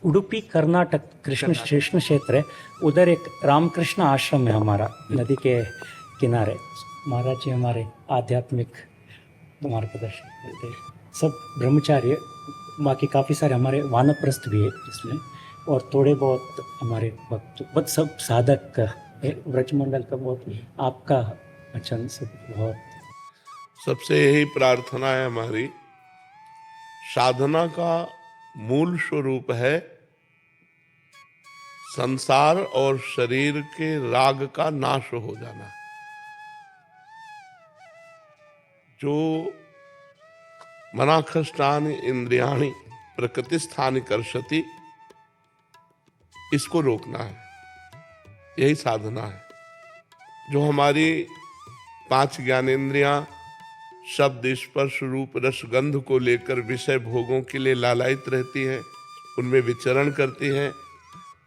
उडुपी कर्नाटक कृष्ण क्षेत्र है। उधर एक रामकृष्ण आश्रम है हमारा, नदी के किनारे। महाराज जी हमारे आध्यात्मिक मार्गदर्शन देते हैं। सब ब्रह्मचारी है, बाकी काफ़ी सारे हमारे वानप्रस्थ भी है इसमें, और थोड़े बहुत हमारे भक्त, बहुत सब साधक है व्रजमंडल का। बहुत आपका वचन सब बहुत। सबसे यही प्रार्थना है हमारी, साधना का मूल स्वरूप है संसार और शरीर के राग का नाश हो जाना। जो मनाखष्टानि इंद्रियाणि प्रकृति स्थानि कर्षति, इसको रोकना है, यही साधना है। जो हमारी 5 ज्ञानेंद्रियां शब्द स्पर्श रूप रस गंध को लेकर विषय भोगों के लिए लालायित रहती हैं, उनमें विचरण करती हैं,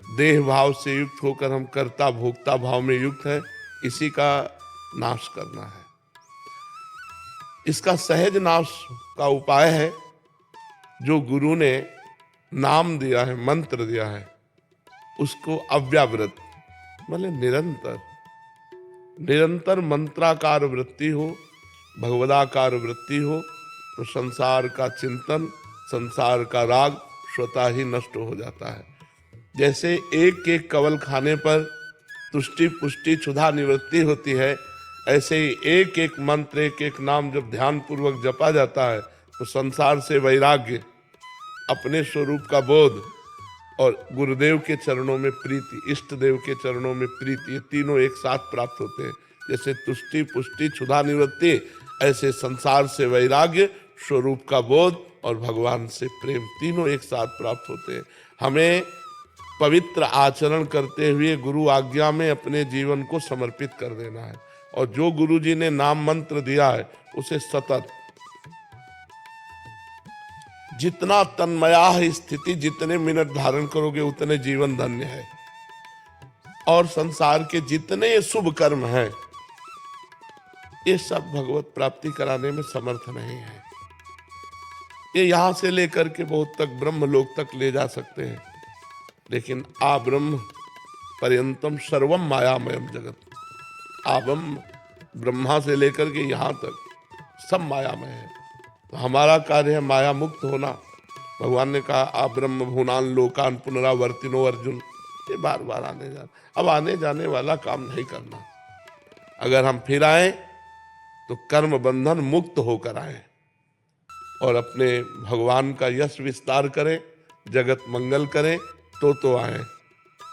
देह भाव से युक्त होकर हम कर्ता भोक्ता भाव में युक्त हैं, इसी का नाश करना है। इसका सहज नाश का उपाय है जो गुरु ने नाम दिया है, मंत्र दिया है, उसको अव्यावृत मतलब निरंतर मंत्राकार वृत्ति हो, भगवदाकार वृत्ति हो, तो संसार का चिंतन, संसार का राग स्वतः ही नष्ट हो जाता है। जैसे एक एक कवल खाने पर तुष्टि पुष्टि क्षुधा निवृत्ति होती है, ऐसे ही एक एक मंत्र, एक एक नाम जब ध्यान पूर्वक जपा जाता है तो संसार से वैराग्य, अपने स्वरूप का बोध और गुरुदेव के चरणों में प्रीति, इष्ट देव के चरणों में प्रीति, ये तीनों एक साथ प्राप्त होते हैं। जैसे तुष्टि पुष्टि क्षुधा निवृत्ति, ऐसे संसार से वैराग्य, स्वरूप का बोध और भगवान से प्रेम, तीनों एक साथ प्राप्त होते हैं। हमें पवित्र आचरण करते हुए गुरु आज्ञा में अपने जीवन को समर्पित कर देना है, और जो गुरु जी ने नाम मंत्र दिया है उसे सतत, जितना तन्मया है स्थिति, जितने मिनट धारण करोगे उतने जीवन धन्य है। और संसार के जितने ये शुभ कर्म हैं, ये सब भगवत प्राप्ति कराने में समर्थ नहीं है। ये यहां से लेकर के बहुत तक ब्रह्मलोक तक ले जा सकते हैं, लेकिन आ ब्रह्म पर्यंतम सर्वम मायामयम जगत, आबम ब्रह्मा से लेकर के यहाँ तक सब मायामय है। तो हमारा कार्य है माया मुक्त होना। भगवान ने कहा आ ब्रह्म भुवनान लोकान पुनरावर्तिनो अर्जुन, ये बार बार आने जाने, अब आने जाने वाला काम नहीं करना। अगर हम फिर आए तो कर्म बंधन मुक्त होकर आए और अपने भगवान का यश विस्तार करें, जगत मंगल करें, तो आए,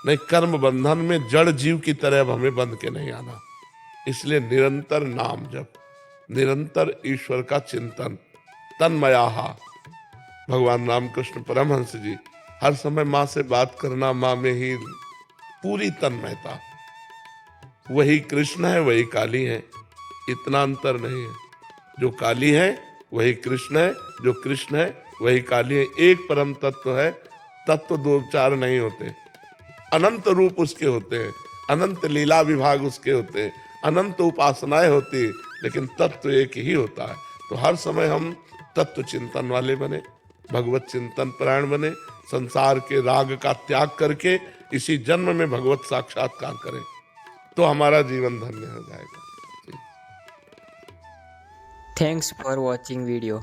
नहीं कर्म बंधन में जड़ जीव की तरह अब हमें बंध के नहीं आना। इसलिए निरंतर नाम जप, निरंतर ईश्वर का चिंतन, तन्मयाहा। भगवान रामकृष्ण परमहंस जी हर समय माँ से बात करना, माँ में ही पूरी तन्मयता। वही कृष्ण है, वही काली है, इतना अंतर नहीं है। जो काली है वही कृष्ण है, जो कृष्ण है वही काली है। एक परम तत्व है, तत्व दो चार नहीं होते, अनंत रूप उसके होते हैं, अनंत लीला विभाग उसके होते हैं, अनंत उपासनाएं होती, लेकिन तत्व एक ही होता है। तो हर समय हम तत्व चिंतन वाले बने, भगवत चिंतन परायण बने, संसार के राग का त्याग करके इसी जन्म में भगवत साक्षात्कार करें, तो हमारा जीवन धन्य हो जाएगा। Thanks for watching video.